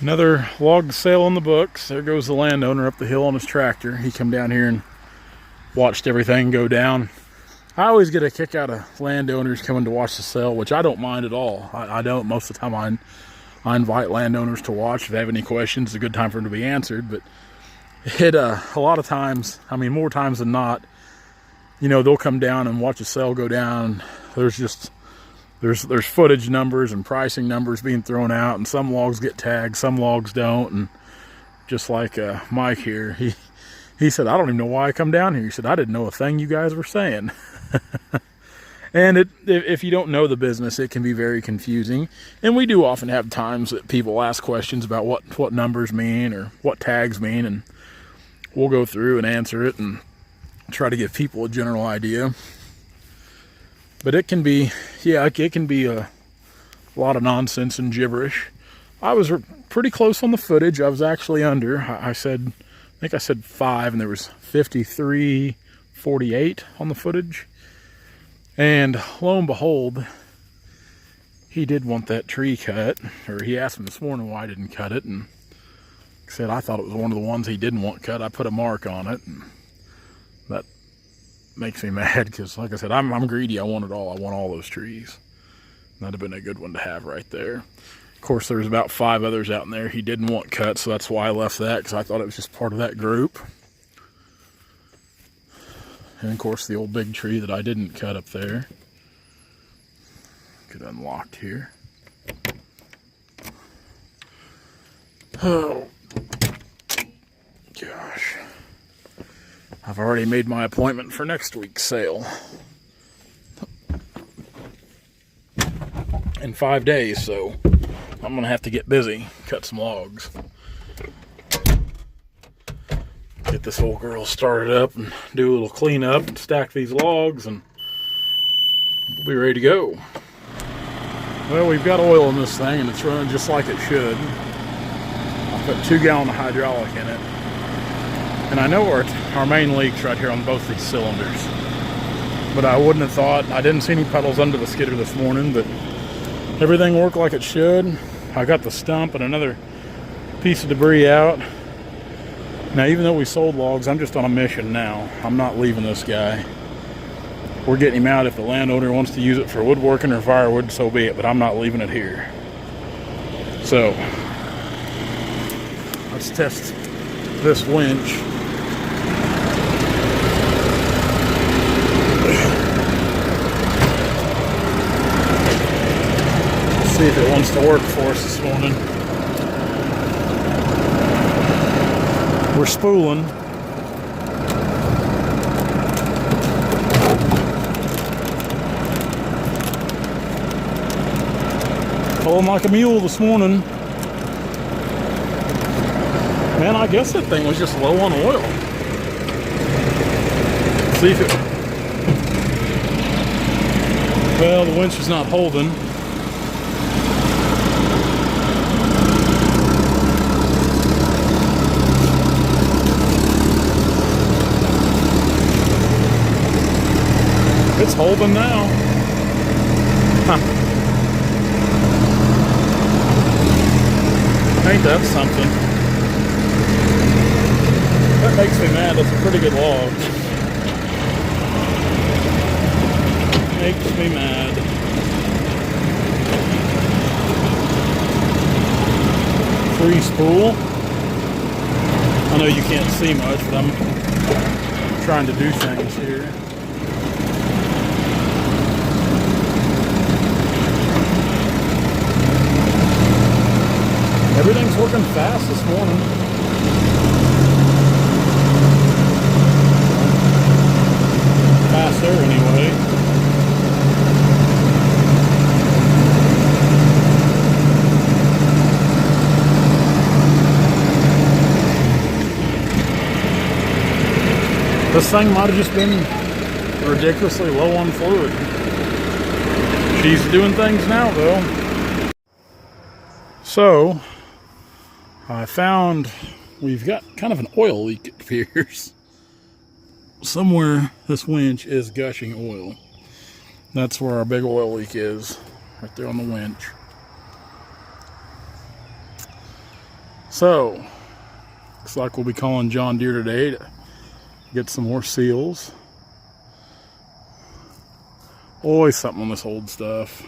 Another log sale in the books. There goes the landowner up the hill on his tractor. He come down here and watched everything go down. I always get a kick out of landowners coming to watch the sale, which I don't mind at all. I don't. Most of the time I invite landowners to watch. If they have any questions, it's a good time for them to be answered. But a lot of times, I mean more times than not, you know, they'll come down and watch a sale go down. There's footage numbers and pricing numbers being thrown out, and some logs get tagged, some logs don't. And just like Mike here, he said, I don't even know why I come down here. He said, I didn't know a thing you guys were saying. And if you don't know the business, it can be very confusing. And we do often have times that people ask questions about what numbers mean or what tags mean, and we'll go through and answer it and try to give people a general idea. But it can be, it can be a lot of nonsense and gibberish. I was pretty close on the footage. I was actually under. I think I said 5, and there was 53:48 on the footage. And lo and behold, he did want that tree cut, or he asked me this morning why I didn't cut it, and he said I thought it was one of the ones he didn't want cut. I put a mark on it, and that makes me mad because, like I said, I'm greedy. I want it all. I want all those trees. That'd have been a good one to have right there. Of course, there's about 5 others out in there he didn't want cut, so that's why I left that, because I thought it was just part of that group. And of course, the old big tree that I didn't cut up there. Get unlocked here. Oh, gosh. I've already made my appointment for next week's sale. In 5 days, so I'm gonna have to get busy, cut some logs. Get this old girl started up and do a little cleanup and stack these logs, and we'll be ready to go. Well, we've got oil in this thing, and it's running just like it should. I put 2 gallons of hydraulic in it. And I know our main leak's right here on both these cylinders. But I wouldn't have thought, I didn't see any puddles under the skidder this morning, but everything worked like it should. I got the stump and another piece of debris out. Now, even though we sold logs, I'm just on a mission now. I'm not leaving this guy. We're getting him out. If the landowner wants to use it for woodworking or firewood, so be it, but I'm not leaving it here. So, let's test this winch. See if it wants to work for us this morning. We're spooling. Pulling like a mule this morning. Man, I guess that thing was just low on oil. See if it... Well, the winch is not holding. It's holding now. Huh. Ain't that something? That makes me mad. That's a pretty good log. Makes me mad. Free spool. I know you can't see much, but I'm trying to do things here. Everything's working fast this morning. Faster anyway. This thing might have just been ridiculously low on fluid. She's doing things now though. So, I found we've got kind of an oil leak, it appears. Somewhere this winch is gushing oil. That's where our big oil leak is, right there on the winch. So, looks like we'll be calling John Deere today to get some more seals. Always something on this old stuff.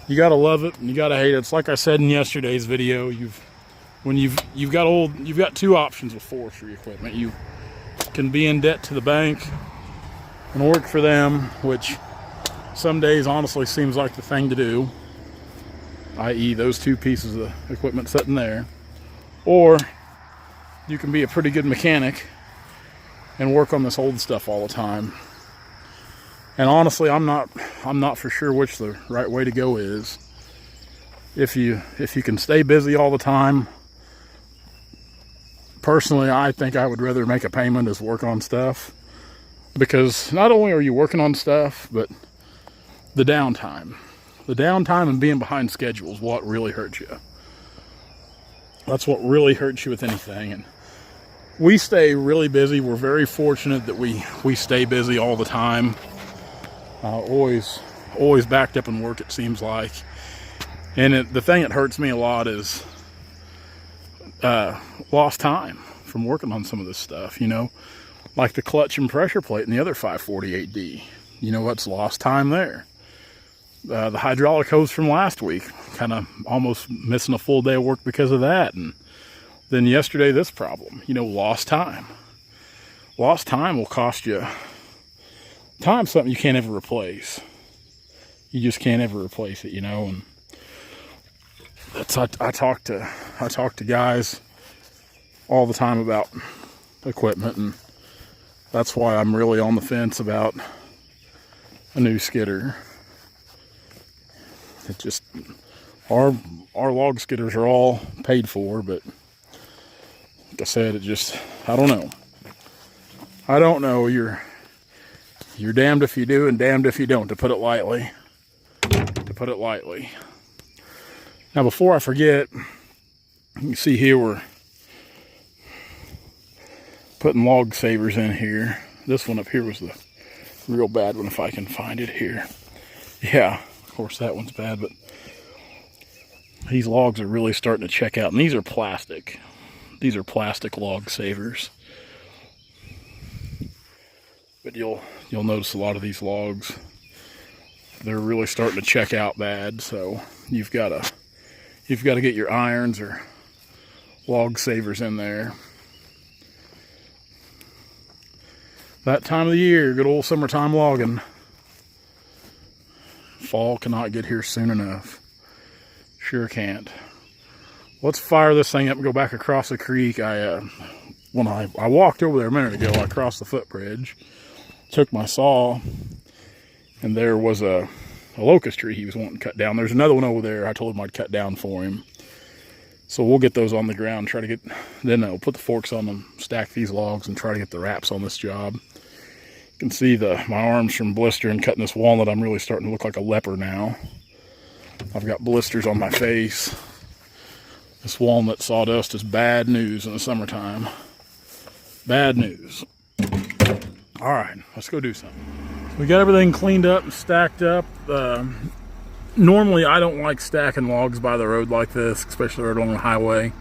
You gotta love it and you gotta hate it. It's like I said in yesterday's video. You've got two options with forestry equipment. You can be in debt to the bank and work for them, which some days honestly seems like the thing to do, i.e. those two pieces of equipment sitting there. Or you can be a pretty good mechanic and work on this old stuff all the time. And honestly, I'm not for sure which the right way to go is. If you can stay busy all the time, personally, I think I would rather make a payment as work on stuff, because not only are you working on stuff, but the downtime and being behind schedule is what really hurts you. That's what really hurts you with anything. And we stay really busy. We're very fortunate that we stay busy all the time. Always backed up in work, it seems like. And the thing that hurts me a lot is lost time from working on some of this stuff, like the clutch and pressure plate and the other 548D. What's lost time there? The hydraulic hose from last week, kind of almost missing a full day of work because of that. And then yesterday, this problem, lost time. Lost time will cost you. Time's something you can't ever replace. You just can't ever replace it, and that's, I talk to guys all the time about equipment, and that's why I'm really on the fence about a new skidder. It just, our log skidders are all paid for, but like I said, I don't know. You're damned if you do and damned if you don't, to put it lightly. Now, before I forget, you can see here we're putting log savers in here. This one up here was the real bad one, if I can find it here. Yeah, of course that one's bad, but these logs are really starting to check out. And these are plastic. These are plastic log savers. But you'll notice a lot of these logs, they're really starting to check out bad. So you've got to get your irons or log savers in there. That time of the year, good old summertime logging. Fall cannot get here soon enough. Sure can't. Let's fire this thing up and go back across the creek. When I walked over there a minute ago, I crossed the footbridge, took my saw, and there was a locust tree he was wanting cut down. There's another one over there I told him I'd cut down for him. So we'll get those on the ground, then I'll put the forks on them, stack these logs, and try to get the wraps on this job. You can see my arms from blistering cutting this walnut. I'm really starting to look like a leper now. I've got blisters on my face. This walnut sawdust is bad news in the summertime. Bad news. All right, let's go do something. We got everything cleaned up and stacked up. Normally, I don't like stacking logs by the road like this, especially right on the highway.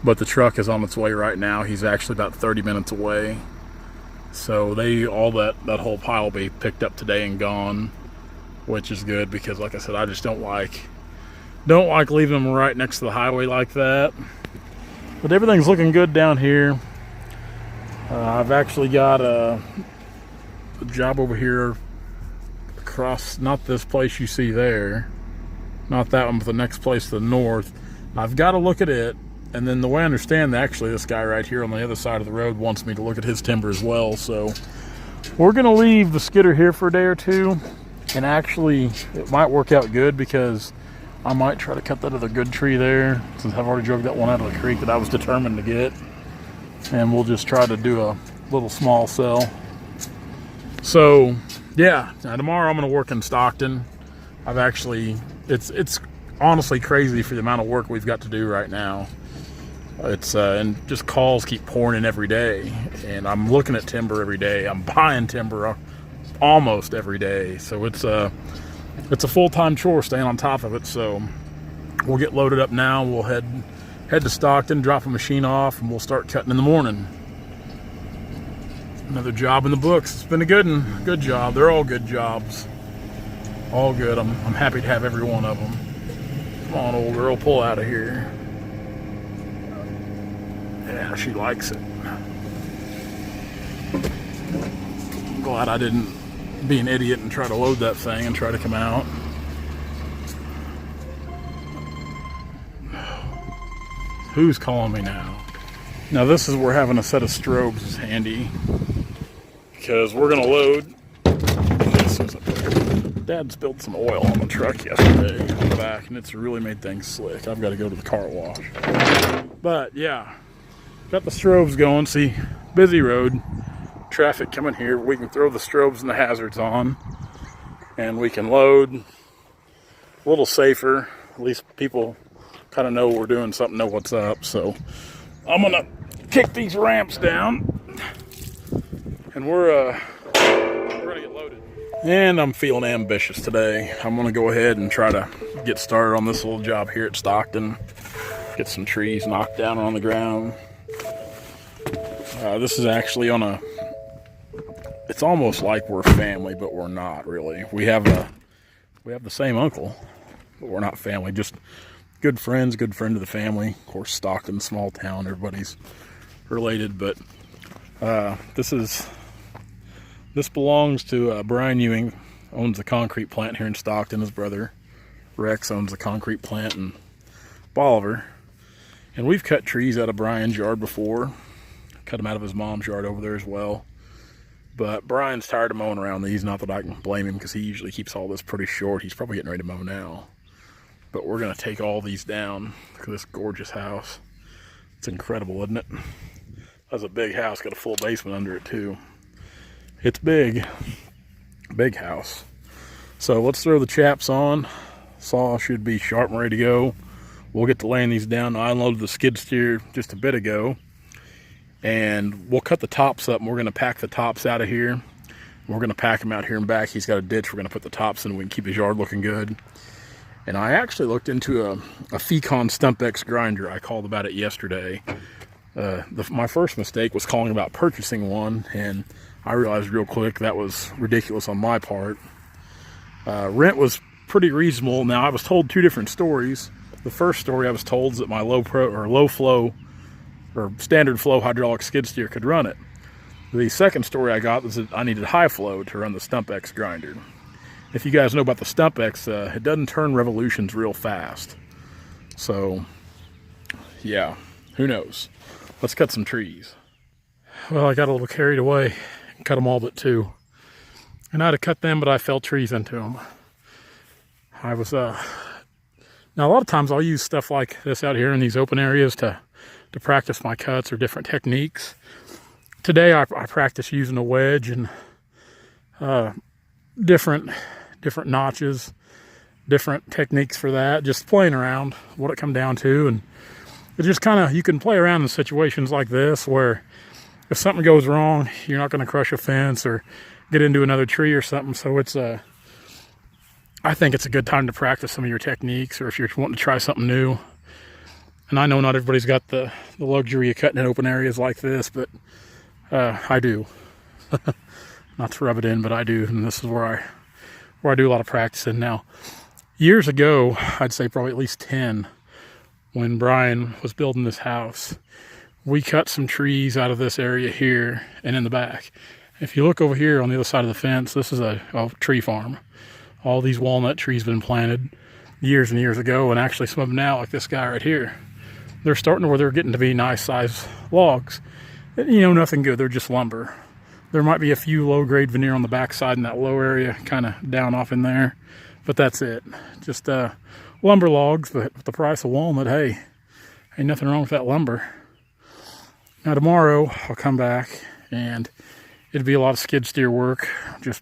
But the truck is on its way right now. He's actually about 30 minutes away. So all that whole pile will be picked up today and gone, which is good because, like I said, I just don't like leaving them right next to the highway like that. But everything's looking good down here. I've actually got a job over here across, not this place you see there, not that one, but the next place to the north. I've got to look at it, and then the way I understand, actually this guy right here on the other side of the road wants me to look at his timber as well. So we're going to leave the skidder here for a day or two, and actually it might work out good because I might try to cut that other good tree there, since I've already drug that one out of the creek that I was determined to get. And we'll just try to do a little small cell. So yeah, now tomorrow I'm going to work in Stockton. It's honestly crazy for the amount of work we've got to do right now. And just calls keep pouring in every day, and I'm looking at timber every day. I'm buying timber almost every day. So it's a full-time chore staying on top of it. So we'll get loaded up now. We'll head head to Stockton, drop a machine off, and we'll start cutting in the morning. Another job in the books. It's been a good one. Good job. They're all good jobs. All good. I'm happy to have every one of them. Come on, old girl, pull out of here. Yeah, she likes it. Glad I didn't be an idiot and try to load that thing and try to come out. Who's calling me now? Now this is where having a set of strobes is handy, because we're gonna load. Dad spilled some oil on the truck yesterday in the back, and it's really made things slick. I've got to go to the car wash. But yeah, got the strobes going. See, busy road, traffic coming here. We can throw the strobes and the hazards on, and we can load a little safer. At least people kind of know we're doing something, know what's up. So I'm gonna kick these ramps down, and we're gonna get loaded. And I'm feeling ambitious today. I'm gonna go ahead and try to get started on this little job here at Stockton. Get some trees knocked down on the ground. This is actually on a, it's almost like we're family, but we're not really. We have the same uncle, but we're not family. Just good friends, good friend of the family. Of course, Stockton, small town, everybody's related. But this belongs to Brian Ewing, owns a concrete plant here in Stockton. His brother Rex owns a concrete plant in Bolivar. And we've cut trees out of Brian's yard before. Cut them out of his mom's yard over there as well. But Brian's tired of mowing around these. Not that I can blame him, because he usually keeps all this pretty short. He's probably getting ready to mow now. But we're going to take all these down. Look at this gorgeous house. It's incredible, isn't it? That's a big house. Got a full basement under it too. It's big. Big house. So let's throw the chaps on. Saw should be sharp and ready to go. We'll get to laying these down. I unloaded the skid steer just a bit ago. And we'll cut the tops up, and we're going to pack the tops out of here. We're going to pack them out here and back. He's got a ditch. We're going to put the tops in, and we can keep his yard looking good. And I actually looked into a Fecon StumpX grinder. I called about it yesterday. My first mistake was calling about purchasing one, and I realized real quick that was ridiculous on my part. Rent was pretty reasonable. Now, I was told two different stories. The first story I was told is that my low flow or standard flow hydraulic skid steer could run it. The second story I got was that I needed high flow to run the StumpX grinder. If you guys know about the StumpX, it doesn't turn revolutions real fast. So, yeah, who knows? Let's cut some trees. Well, I got a little carried away. Cut them all but two. And I'd have cut them, but I fell trees into them. I was, now a lot of times I'll use stuff like this out here in these open areas to practice my cuts or different techniques. Today I practice using a wedge and different notches, different techniques for that, just playing around what it come down to. And it just kind of, you can play around in situations like this where if something goes wrong, you're not going to crush a fence or get into another tree or something. So it's I think it's a good time to practice some of your techniques, or if you're wanting to try something new. And I know not everybody's got the luxury of cutting in open areas like this, but I do. Not to rub it in, but I do, and this is where I do a lot of practicing. Now, years ago, I'd say probably at least 10, when Brian was building this house, we cut some trees out of this area here and in the back. If you look over here on the other side of the fence, this is a tree farm. All these walnut trees have been planted years and years ago, and actually some of them now, like this guy right here, they're starting to where they're getting to be nice size logs. You know, nothing good, they're just lumber. There might be a few low-grade veneer on the backside in that low area, kind of down off in there, but that's it. Just lumber logs, but with the price of walnut, hey, ain't nothing wrong with that lumber. Now tomorrow, I'll come back, and it'll be a lot of skid steer work, just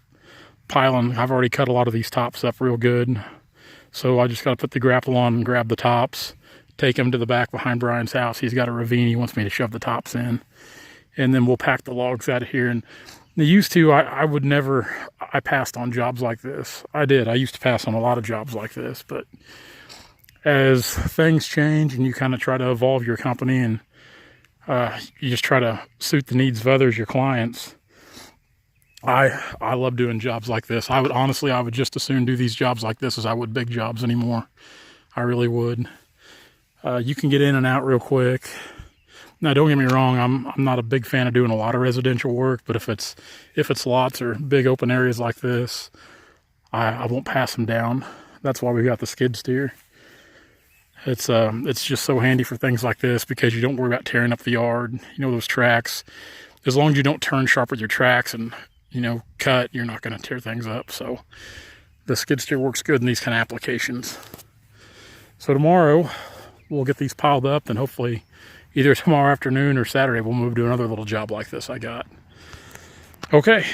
piling. I've already cut a lot of these tops up real good, so I just got to put the grapple on and grab the tops, take them to the back behind Brian's house. He's got a ravine. He wants me to shove the tops in, and then we'll pack the logs out of here. And they used to, I would never, I passed on jobs like this. I did. I used to pass on a lot of jobs like this, but as things change and you kind of try to evolve your company and you just try to suit the needs of others, your clients. I love doing jobs like this. I would just as soon do these jobs like this as I would big jobs anymore. I really would. You can get in and out real quick. Now, don't get me wrong. I'm not a big fan of doing a lot of residential work, but if it's lots or big open areas like this, I won't pass them down. That's why we got the skid steer. It's just so handy for things like this because you don't worry about tearing up the yard. You know, those tracks. As long as you don't turn sharp with your tracks and cut, you're not going to tear things up. So the skid steer works good in these kind of applications. So tomorrow we'll get these piled up, and hopefully either tomorrow afternoon or Saturday we'll move to another little job like this I got. Okay,